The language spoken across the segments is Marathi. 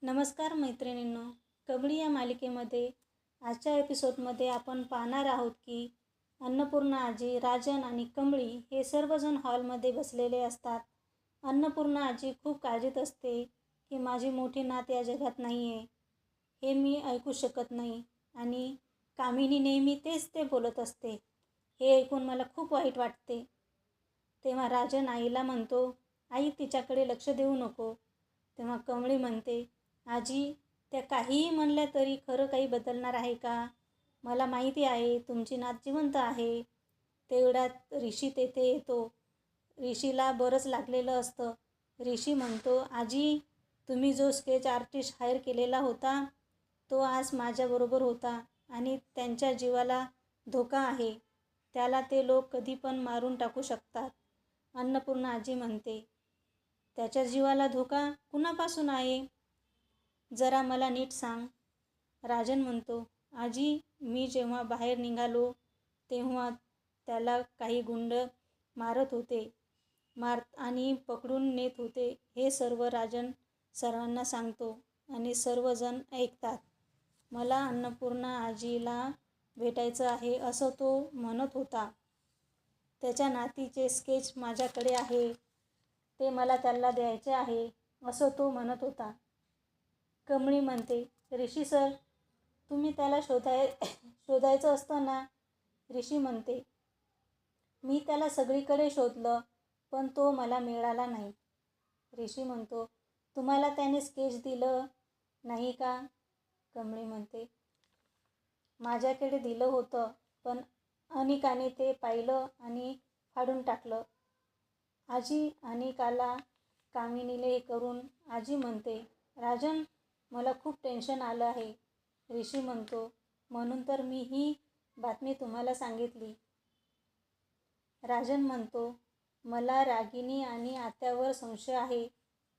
नमस्कार मैत्रिणींनो, कबड्डी या मालिकेमध्ये आजच्या एपिसोडमध्ये आपण पाहणार आहोत की अन्नपूर्णा आजी, राजन आणि कमळी हे सर्वजण हॉलमध्ये बसलेले असतात. अन्नपूर्णा आजी खूप काळजीत असते की माझी मोठी नात या जगात नाही आहे, हे मी ऐकू शकत नाही. आणि कामिनी नेहमी तेच ते बोलत असते. हे ऐकून मला खूप वाईट वाटते. तेव्हा राजन आईला म्हणतो, आई तिच्याकडे लक्ष देऊ नको. तेव्हा कमळी म्हणते, आजी त्या काहीही म्हणल्या तरी खरं काही बदलणार आहे का? मला माहिती आहे तुमची नात जिवंत आहे. तेवढ्यात ऋषी तेथे येतो. ऋषीला बरंच लागलेलं असतं. ऋषी म्हणतो, आजी तुम्ही जो स्केच आर्टिस्ट हायर केलेला होता तो आज माझ्याबरोबर होता आणि त्यांच्या जीवाला धोका आहे. त्याला ते लोक कधी पण मारून टाकू शकतात. अन्नपूर्णा आजी म्हणते, त्याच्या जीवाला धोका कुणापासून आहे? जरा मला नीट सांग. राजन म्हणतो, आजी मी जेव्हा बाहेर निघालो तेव्हा त्याला काही गुंड मारत होते आणि पकडून नेत होते. हे सर्व राजन सर्वांना सांगतो आणि सर्वजण ऐकतात. मला अन्नपूर्णा आजीला भेटायचं आहे असं तो म्हणत होता. त्याच्या नातीचे स्केच माझ्याकडे आहे, ते मला त्याला द्यायचे आहे असं तो म्हणत होता. कमळी म्हणते, ऋषी सर तुम्ही त्याला शोधायचं असतं ना. ऋषी म्हणते, मी त्याला सगळीकडे शोधलं पण तो मला मिळाला नाही. ऋषी म्हणतो, तुम्हाला त्याने स्केच दिलं नाही का? कमळी म्हणते, माझ्याकडे दिलं होतं पण अनिकाने ते पाहिलं आणि फाडून टाकलं. आजी अनिकाला कामिनीले करून आजी म्हणते, राजन मला खूप टेन्शन आलं आहे. ऋषी म्हणतो, म्हणून तर मी ही बातमी तुम्हाला सांगितली. राजन म्हणतो, मला रागिनी आणि आत्यावर संशय आहे.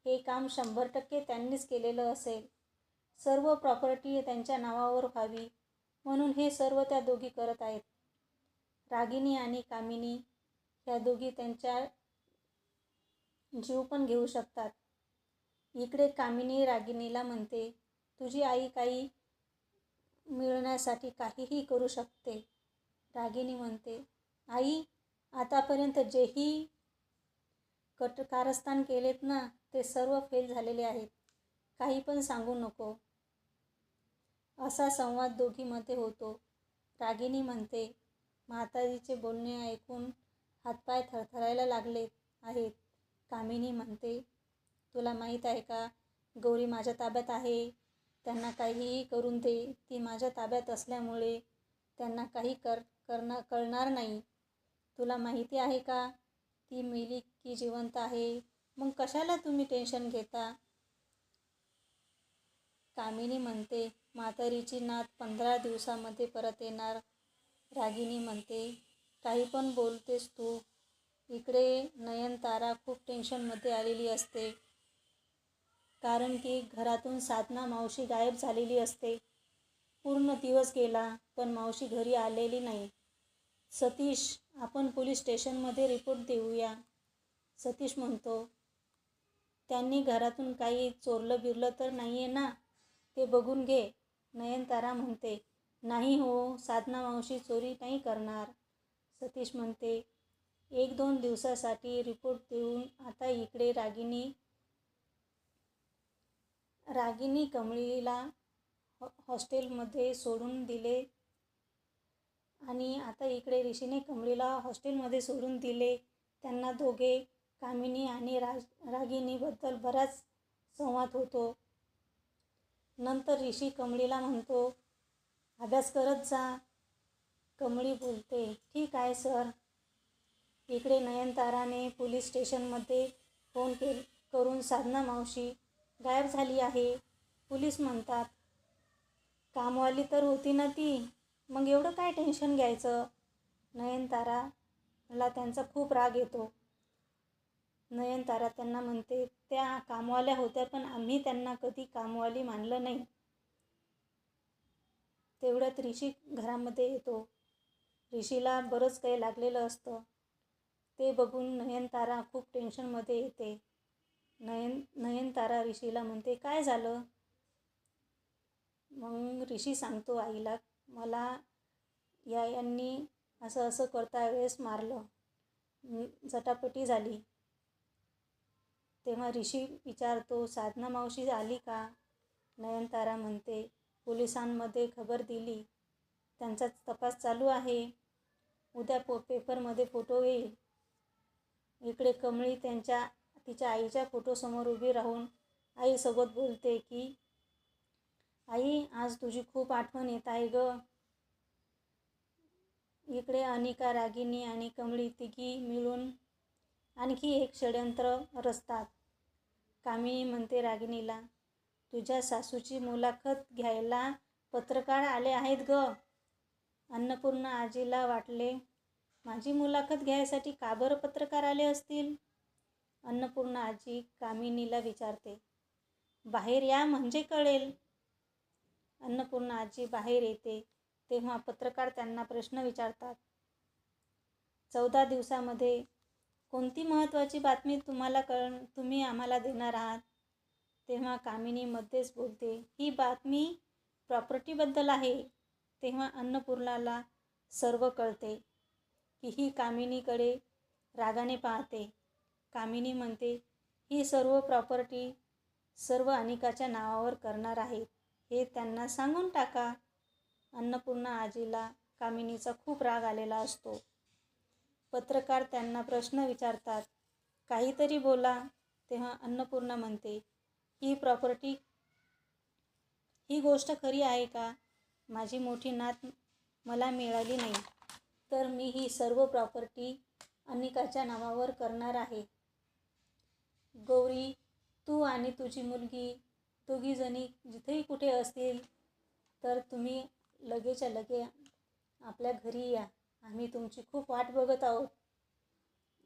हे काम 100% त्यांनीच केलेलं असेल. सर्व प्रॉपर्टी त्यांच्या नावावर व्हावी म्हणून हे सर्व त्या दोघी करत आहेत. रागिनी आणि कामिनी ह्या दोघी त्यांच्या जीव पण घेऊ शकतात. इकडे कामिनी रागिनीला म्हणते, तुझी आई काही मिळण्यासाठी काहीही करू शकते. रागिनी म्हणते, आई आतापर्यंत जेही कारस्थान केलेत ना ते सर्व फेल झालेले आहेत. काही पण सांगू नको. असा संवाद दोघीमध्ये होतो. रागिनी म्हणते, म्हातारीचे बोलणे ऐकून हातपाय थरथरायला लागले आहेत. कामिनी म्हणते, तुला माहीत आहे का गौरी माझ्या ताब्यात आहे. त्यांना काहीही करून दे. ती माझ्या ताब्यात असल्यामुळे त्यांना काही कळणार नाही. तुला माहिती आहे का ती मेली की जिवंत आहे? मग कशाला तुम्ही टेन्शन घेता? कामिनी म्हणते, म्हातारीची नात 15 दिवसामध्ये परत येणार. रागिनी म्हणते, काही पण बोलतेस तू. इकडे नयनतारा खूप टेन्शनमध्ये आलेली असते. कारण की घरातून साधना मावशी गायब झालेली असते. पूर्ण दिवस गेला पण मावशी घरी आलेली नाही. सतीश आपण पोलीस स्टेशनमध्ये रिपोर्ट देऊया. सतीश म्हणतो, त्यांनी घरातून काही चोरलं बिरलं तर नाही आहे ना, ते बघून घे. नयनतारा म्हणते, नाही हो साधना मावशी चोरी नाही करणार. सतीश म्हणते, 1-2 दिवसासाठी रिपोर्ट देऊन आता इकडे रागिनी कमळीला हॉस्टेलमध्ये सोडून दिले आणि आता इकडे ऋषीने कमळीला हॉस्टेलमध्ये सोडून दिले. त्यांना दोघे कामिनी आणि रागिनीबद्दल बराच संवाद होतो. नंतर ऋषी कमळीला म्हणतो, अभ्यास करत जा. कमळी बोलते, ठीक आहे सर. इकडे नयनताराने पोलीस स्टेशनमध्ये फोन करून साधना मावशी गायब झाली आहे. पोलीस म्हणतात, कामवाली तर होती ना ती, मग एवढं काय टेन्शन घ्यायचं? नयनताराला त्यांचा खूप राग येतो. नयनतारा त्यांना म्हणते, त्या कामवाल्या होत्या पण आम्ही त्यांना कधी कामवाली मानलं नाही. तेवढ्यात ऋषी घरामध्ये येतो. ऋषीला बरंच काही लागलेलं असतं. ते बघून नयनतारा खूप टेन्शनमध्ये येते. नयनतारा ऋषीला म्हणते, काय झालं? मग ऋषी सांगतो आईला, मला यांनी असं असं करता वेळेस मारलं. झटापटी झाली. तेव्हा ऋषी विचारतो, साधना मावशी आली का? नयनतारा म्हणते, पोलिसांमध्ये खबर दिली, त्यांचा तपास चालू आहे, उद्या पेपरमध्ये फोटो येईल. इकडे कमळी तिच्या आईच्या फोटोसमोर उभी राहून आईसोबत बोलते की, आई आज तुझी खूप आठवण येत आहे ग. इकडे अनिका, रागिनी आणि कमळी तिघी मिळून आणखी एक षड्यंत्र रचतात. कामिनी म्हणते रागिनीला, तुझ्या सासूची मुलाखत घ्यायला पत्रकार आले आहेत ग. अन्नपूर्णा आजीला वाटले, माझी मुलाखत घ्यायसाठी का बरं पत्रकार आले असतील? अन्नपूर्णा आजी कामिनीला विचारते, बाहेर या म्हणजे कळेल. अन्नपूर्णा आजी बाहेर येते तेव्हा पत्रकार त्यांना प्रश्न विचारतात. 14 दिवसामध्ये कोणती महत्त्वाची बातमी तुम्ही आम्हाला देणार आहात? तेव्हा कामिनी मध्येच बोलते, ही बातमी प्रॉपर्टीबद्दल आहे. तेव्हा अन्नपूर्णाला सर्व कळते की ही कामिनीकडे रागाने पाहते. कामिनी म्हणते, ही सर्व प्रॉपर्टी सर्व अनिकाच्या नावावर करणार आहेत, हे त्यांना सांगून टाका. अन्नपूर्णा आजीला कामिनीचा खूप राग आलेला असतो. पत्रकार त्यांना प्रश्न विचारतात, काहीतरी बोला. तेव्हा अन्नपूर्णा म्हणते, ही गोष्ट खरी आहे का? माझी मोठी नात मला मिळाली नाही तर मी ही सर्व प्रॉपर्टी अनिकाच्या नावावर करणार आहे. गौरी, तू आणि तुझी मुलगी दोघीजणी जिथेही कुठे असतील तर तुम्ही लगेच्या लगे आपल्या घरी या, आम्ही तुमची खूप वाट बघत आहोत.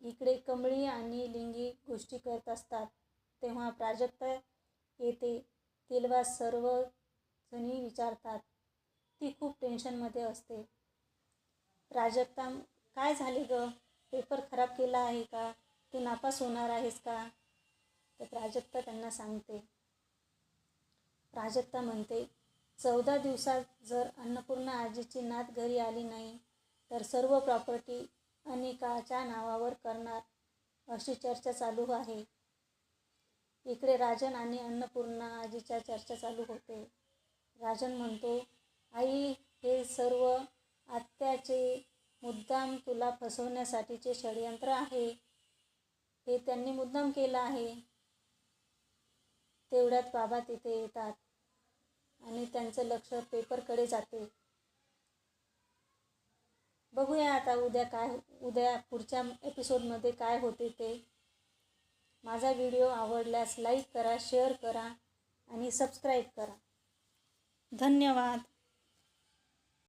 इकडे कमळी आणि लिंगी गोष्टी करत असतात तेव्हा प्राजक्ता येते. तिला सर्व जणी विचारतात. ती खूप टेन्शनमध्ये असते. प्राजक्ता, काय झाले ग? पेपर खराब केला आहे का? तू नापास होणार आहेस का? तर प्राजक्ता त्यांना सांगते. प्राजक्ता म्हणते, 14 दिवसात जर अन्नपूर्णा आजीची नात घरी आली नाही तर सर्व प्रॉपर्टी अनिकाच्या नावावर करणार, अशी चर्चा चालू आहे. इकडे राजन आणि अन्नपूर्णा आजीच्या चर्चा चालू होते. राजन म्हणतो, आई, हे सर्व आत्याचे मुद्दाम तुला फसवण्यासाठीचे षड्यंत्र आहे. हे त्यांनी मुद्दाम केलं आहे. तेवढ्यात बाबा तिथे येतात आणि त्यांचं लक्ष पेपरकडे जाते. बघूया आता उद्या पुढच्या एपिसोडमध्ये काय होते ते. माझा व्हिडिओ आवडल्यास लाईक करा, शेअर करा आणि सबस्क्राईब करा. धन्यवाद.